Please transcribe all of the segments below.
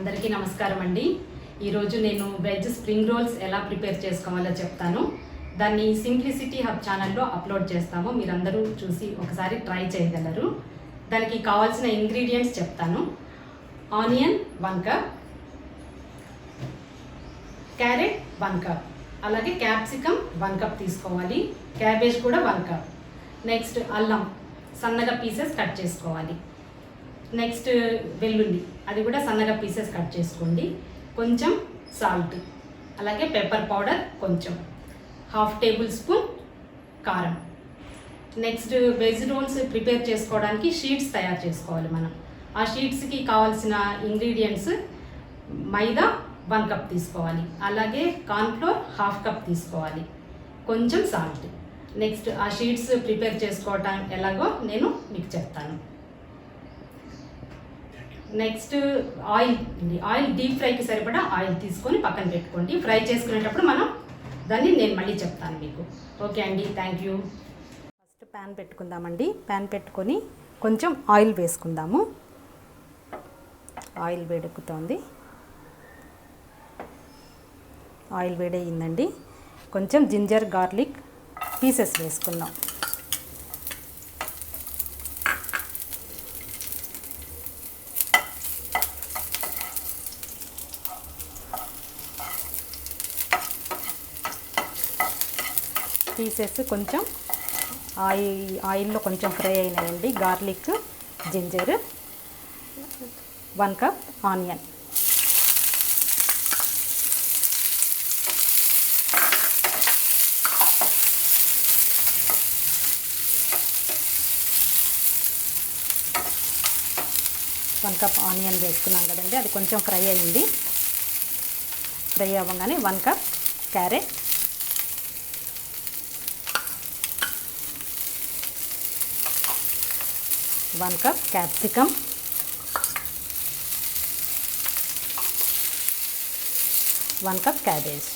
అందరికీ నమస్కారం అండి. ఈరోజు నేను వెజ్ స్ప్రింగ్ రోల్స్ ఎలా ప్రిపేర్ చేసుకోవాలో చెప్తాను. దాన్ని సింప్లిసిటీ హబ్ ఛానల్లో అప్లోడ్ చేస్తాము. మీరందరూ చూసి ఒకసారి ట్రై చేయగలరు. దానికి కావాల్సిన ఇంగ్రీడియంట్స్ చెప్తాను. ఆనియన్ 1 కప్, క్యారెట్ 1 కప్, అలాగే క్యాప్సికమ్ 1 కప్ తీసుకోవాలి. క్యాబేజ్ కూడా 1 కప్. నెక్స్ట్ అల్లం సన్నగా పీసెస్ కట్ చేసుకోవాలి. నెక్స్ట్ వెల్లుల్లి అది కూడా సన్నగా పీసెస్ కట్ చేసుకోండి. కొంచెం సాల్ట్, అలాగే పెప్పర్ పౌడర్ కొంచెం, 1/2 టేబుల్ స్పూన్ కారం. నెక్స్ట్ వెజ్ రోల్స్ ప్రిపేర్ చేసుకోవడానికి షీట్స్ తయారు చేసుకోవాలి మనం. ఆ షీట్స్కి కావాల్సిన ఇంగ్రీడియంట్స్ మైదా 1 కప్ తీసుకోవాలి, అలాగే కార్న్ఫ్లోర్ 1/2 కప్ తీసుకోవాలి, కొంచెం సాల్ట్. నెక్స్ట్ ఆ షీట్స్ ప్రిపేర్ చేసుకోవటం ఎలాగో నేను మీకు చెప్తాను. నెక్స్ట్ ఆయిల్ డీప్ ఫ్రైకి సరిపడా ఆయిల్ తీసుకొని పక్కన పెట్టుకోండి. ఫ్రై చేసుకునేటప్పుడు నేను మళ్ళీ చెప్తాను మీకు. ఓకే అండి, థ్యాంక్ యూ. ఫస్ట్ ప్యాన్ పెట్టుకుందామండి. ప్యాన్ పెట్టుకొని కొంచెం ఆయిల్ వేసుకుందాము. ఆయిల్ వేడెక్కుతోంది. ఆయిల్ వేడయిందండి. కొంచెం జింజర్ గార్లిక్ పీసెస్ వేసుకుందాం. పీసెస్ కొంచెం ఆయిల్లో కొంచెం ఫ్రై అయినాయండి. Garlic, ginger, 1 cup onion. One cup onion వేసుకున్నాం కదండి, అది కొంచెం ఫ్రై అయింది. ఫ్రై అవ్వగానే 1 cup carrot, 1 cup capsicum, 1 cup cabbage.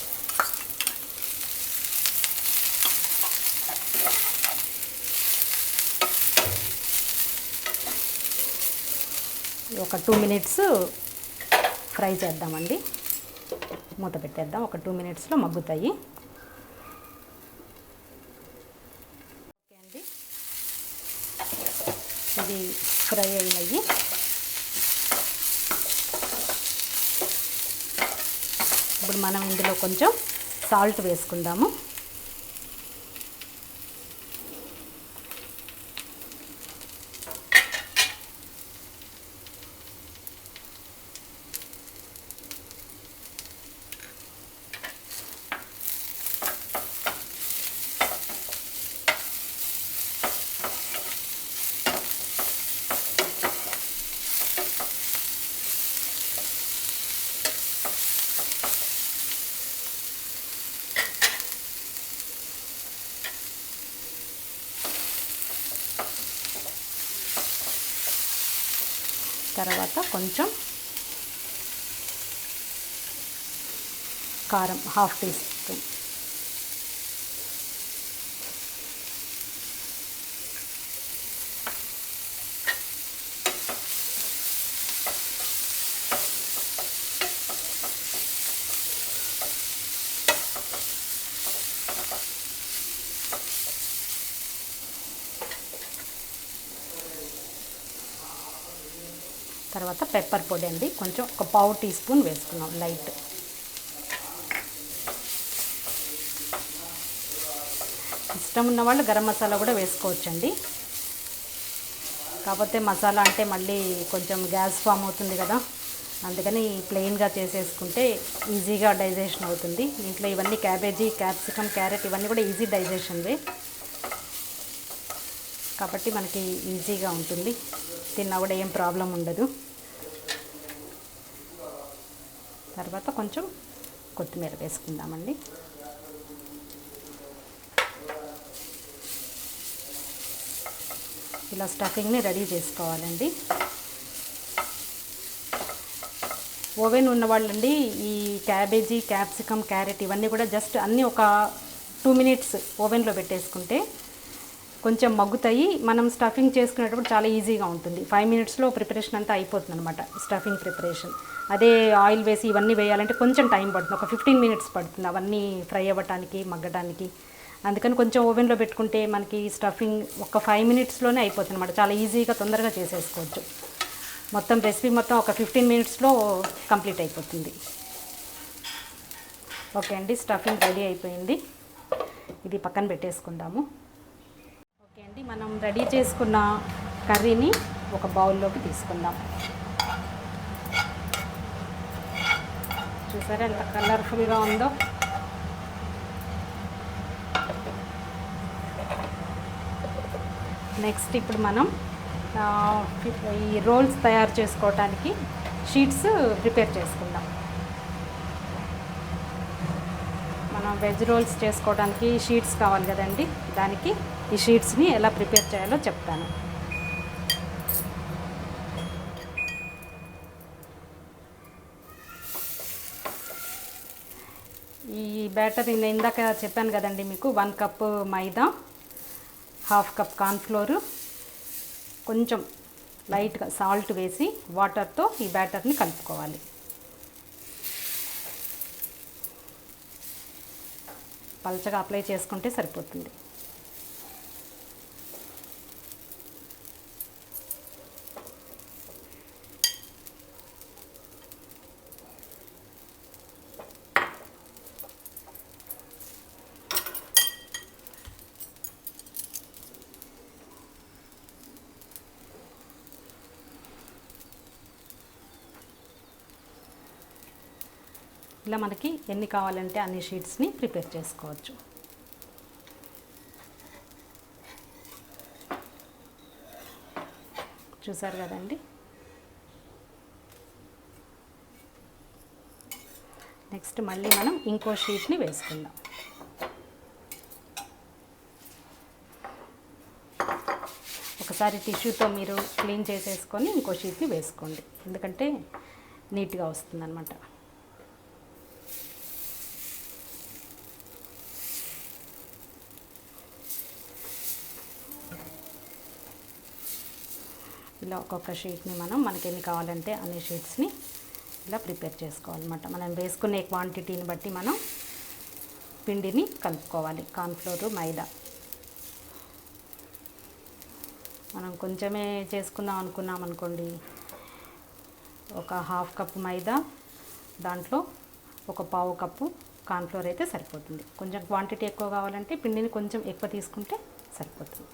ఒక 2 మినిట్స్ ఫ్రై చేద్దామండి. మూత పెట్టేద్దాం. ఒక 2 మినిట్స్లో మగ్గుతాయి. ఓకే అండి, ఇది ఫ్రై అయినాయి. ఇప్పుడు మనం ఇందులో కొంచెం సాల్ట్ వేసుకుందాము. తర్వాత కొంచెం కారం 1/2 టీ స్పూన్. తర్వాత పెప్పర్ పొడి అండి, కొంచెం ఒక 1/2 టీ స్పూన్ వేసుకున్నాం లైట్. ఇష్టం ఉన్న వాళ్ళు గరం మసాలా కూడా వేసుకోవచ్చండి. కాకపోతే మసాలా అంటే మళ్ళీ కొంచెం గ్యాస్ ఫామ్ అవుతుంది కదా, అందుకని ప్లెయిన్గా చేసేసుకుంటే ఈజీగా డైజెషన్ అవుతుంది. ఇంట్లో ఇవన్నీ క్యాబేజీ, క్యాప్సికమ్, క్యారెట్ ఇవన్నీ కూడా ఈజీ డైజెషన్వే కాబట్టి మనకి ఈజీగా ఉంటుంది. తిన్నా కూడా ఏం ప్రాబ్లం ఉండదు. తర్వాత కొంచెం కొత్తిమీర వేసుకుందామండి. ఇలా స్టఫింగ్ని రెడీ చేసుకోవాలండి. ఓవెన్ ఉన్నవాళ్ళండి ఈ క్యాబేజీ, క్యాప్సికమ్, క్యారెట్ ఇవన్నీ కూడా జస్ట్ అన్నీ ఒక 2 మినిట్స్ ఓవెన్లో పెట్టేసుకుంటే కొంచెం మగ్గుతాయి. మనం స్టఫింగ్ చేసుకునేటప్పుడు చాలా ఈజీగా ఉంటుంది. 5 మినిట్స్లో ప్రిపరేషన్ అంతా అయిపోతుంది అనమాట, స్టఫింగ్ ప్రిపరేషన్. అదే ఆయిల్ వేసి ఇవన్నీ వేయాలంటే కొంచెం టైం పడుతుంది, ఒక 15 మినిట్స్ పడుతుంది అవన్నీ ఫ్రై అవ్వటానికి, మగ్గడానికి. అందుకని కొంచెం ఓవెన్లో పెట్టుకుంటే మనకి స్టఫింగ్ ఒక 5 మినిట్స్లోనే అయిపోతుంది అనమాట. చాలా ఈజీగా తొందరగా చేసేసుకోవచ్చు. మొత్తం రెసిపీ మొత్తం ఒక 15 మినిట్స్లో కంప్లీట్ అయిపోతుంది. ఓకే అండి, స్టఫింగ్ రెడీ అయిపోయింది. ఇది పక్కన పెట్టేసుకుందాము. ఓకే అండి, మనం రెడీ చేసుకున్న కర్రీని ఒక బౌల్లోకి తీసుకుందాం. చూసారా ఎంత కలర్ఫుల్గా ఉందో. నెక్స్ట్ ఇప్పుడు మనం ఈ రోల్స్ తయారు చేసుకోవడానికి షీట్స్ ప్రిపేర్ చేసుకుందాం. మనం వెజ్ రోల్స్ చేసుకోవడానికి షీట్స్ కావాలి కదండి, దానికి ఈ షీట్స్ని ఎలా ప్రిపేర్ చేయాలో చెప్తాను. ఈ బ్యాటర్ నేను ఇందాక చెప్పాను కదండి మీకు, 1 కప్ మైదా, 1/2 కప్ కార్న్ఫ్లోరు, కొంచెం లైట్గా సాల్ట్ వేసి వాటర్తో ఈ బ్యాటర్ని కలుపుకోవాలి. పల్చగా అప్లై చేసుకుంటే సరిపోతుంది. ఇలా మనకి ఎన్ని కావాలంటే అన్ని షీట్స్ని ప్రిపేర్ చేసుకోవచ్చు. చూసారు కదండి. నెక్స్ట్ మళ్ళీ మనం ఇంకో షీట్ని వేసుకుందాం. ఒకసారి టిష్యూతో మీరు క్లీన్ చేసేసుకొని ఇంకో షీట్ని వేసుకోండి, ఎందుకంటే నీట్గా వస్తుందన్నమాట. ఇలా ఒక్కొక్క షీట్ని మనకి ఎన్ని కావాలంటే అన్ని షీట్స్ని ఇలా ప్రిపేర్ చేసుకోవాలన్నమాట. మనం వేసుకునే క్వాంటిటీని బట్టి మనం పిండిని కలుపుకోవాలి. కార్న్ఫ్లోర్, మైదా మనం కొంచెమే చేసుకుందాం అనుకున్నాం అనుకోండి, ఒక 1/2 కప్ మైదా, దాంట్లో ఒక 1/4 కప్పు కార్న్ఫ్లోర్ అయితే సరిపోతుంది. కొంచెం క్వాంటిటీ ఎక్కువ కావాలంటే పిండిని కొంచెం ఎక్కువ తీసుకుంటే సరిపోతుంది.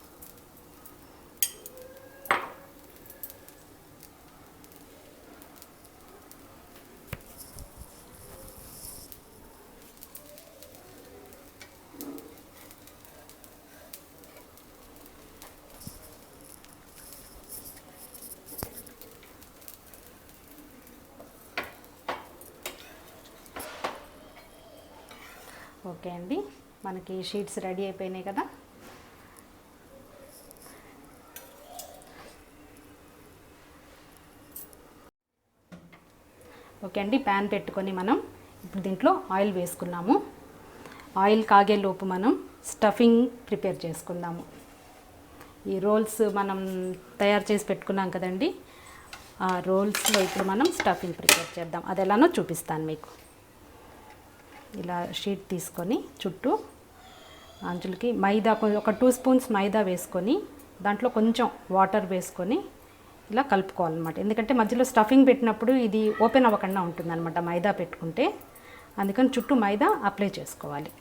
ఓకే అండి, మనకి షీట్స్ రెడీ అయిపోయినాయి కదా. ఓకే అండి, ప్యాన్ పెట్టుకొని మనం ఇప్పుడు దీంట్లో ఆయిల్ వేసుకున్నాము. ఆయిల్ కాగేలోపు మనం స్టఫింగ్ ప్రిపేర్ చేసుకుందాము. ఈ రోల్స్ మనం తయారు చేసి పెట్టుకున్నాం కదండి, ఆ రోల్స్లో ఇప్పుడు మనం స్టఫింగ్ ప్రిపేర్ చేద్దాం. అది ఎలానో చూపిస్తాను మీకు. ఇలా షీట్ తీసుకొని చుట్టూ అంచులకి మైదా, ఒక 2 స్పూన్స్ మైదా వేసుకొని దాంట్లో కొంచెం వాటర్ వేసుకొని ఇలా కలుపుకోవాలన్నమాట. ఎందుకంటే మధ్యలో స్టఫింగ్ పెట్టినప్పుడు ఇది ఓపెన్ అవ్వకుండా ఉంటుందన్నమాట మైదా పెట్టుకుంటే. అందుకని చుట్టూ మైదా అప్లై చేసుకోవాలి.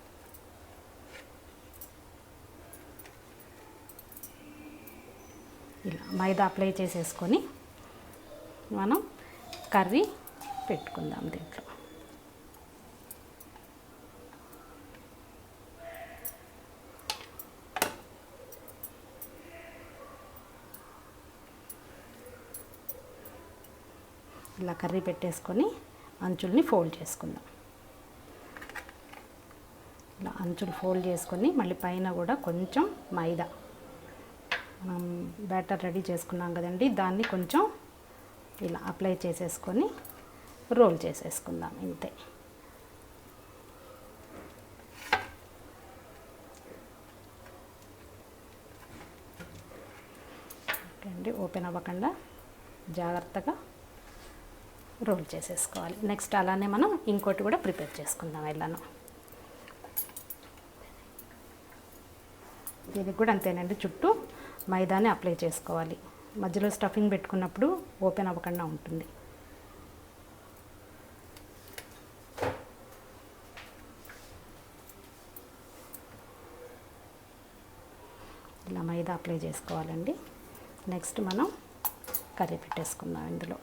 ఇలా మైదా అప్లై చేసేసుకొని మనం కర్రీ పెట్టుకుందాం దీంట్లో. ఇలా కర్రీ పెట్టేసుకొని అంచుల్ని ఫోల్డ్ చేసుకుందాం. ఇలా అంచులు ఫోల్డ్ చేసుకొని మళ్ళీ పైన కూడా కొంచెం మైదా, మనం బ్యాటర్ రెడీ చేసుకున్నాం కదండి, దాన్ని కొంచెం ఇలా అప్లై చేసేసుకొని రోల్ చేసేసుకుందాం. ఇంతే. ఓకే అండి, ఓపెన్ అవ్వకుండా జాగ్రత్తగా రోల్ చేసేసుకోవాలి. నెక్స్ట్ అలానే మనం ఇంకోటి కూడా ప్రిపేర్ చేసుకుందాం ఎలానో. దీనికి కూడా అంతేనండి, చుట్టూ మైదాని అప్లై చేసుకోవాలి. మధ్యలో స్టఫింగ్ పెట్టుకున్నప్పుడు ఓపెన్ అవ్వకుండా ఉంటుంది. ఇలా మైదా అప్లై చేసుకోవాలండి. నెక్స్ట్ మనం కర్రీ పెట్టేసుకుందాం ఇందులో.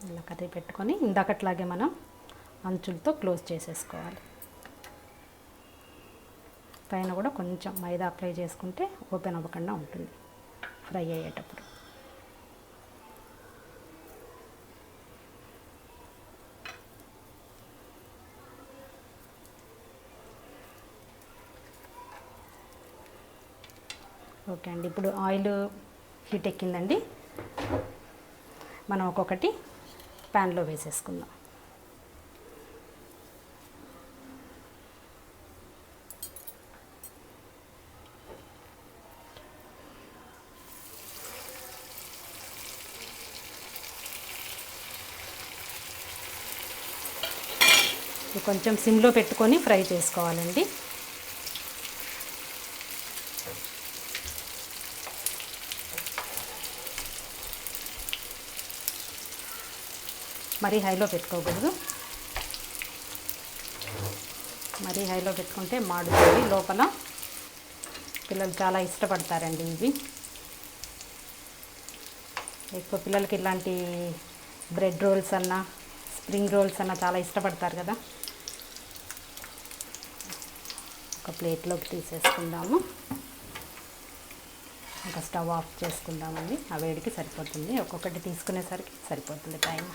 ఇలా కర్రీ పెట్టుకొని ఇందాకట్లాగే మనం అంచులతో క్లోజ్ చేసేసుకోవాలి. పైన కూడా కొంచెం మైదా అప్లై చేసుకుంటే ఓపెన్ అవ్వకుండా ఉంటుంది ఫ్రై అయ్యేటప్పుడు. ఓకే అండి, ఇప్పుడు ఆయిల్ హీట్ ఎక్కిందండి. మనం ఒక్కొక్కటి ప్యాన్లో వేసేసుకుందాం. కొంచెం సిమ్లో పెట్టుకొని ఫ్రై చేసుకోవాలండి. మరీ హైలో పెట్టుకోకూడదు. మరీ హైలో పెట్టుకుంటే మాడుతుంది లోపల. పిల్లలు చాలా ఇష్టపడతారండి ఇవి. ఎక్కువ పిల్లలకి ఇలాంటి బ్రెడ్ రోల్స్ అన్నా స్ప్రింగ్ రోల్స్ అన్నా చాలా ఇష్టపడతారు కదా. ఒక ప్లేట్లోకి తీసేసుకుందాము. ఒక స్టవ్ ఆఫ్ చేసుకుందామండి. ఆ వేడికి సరిపోతుంది, ఒక్కొక్కటి తీసుకునేసరికి సరిపోతుంది టైం.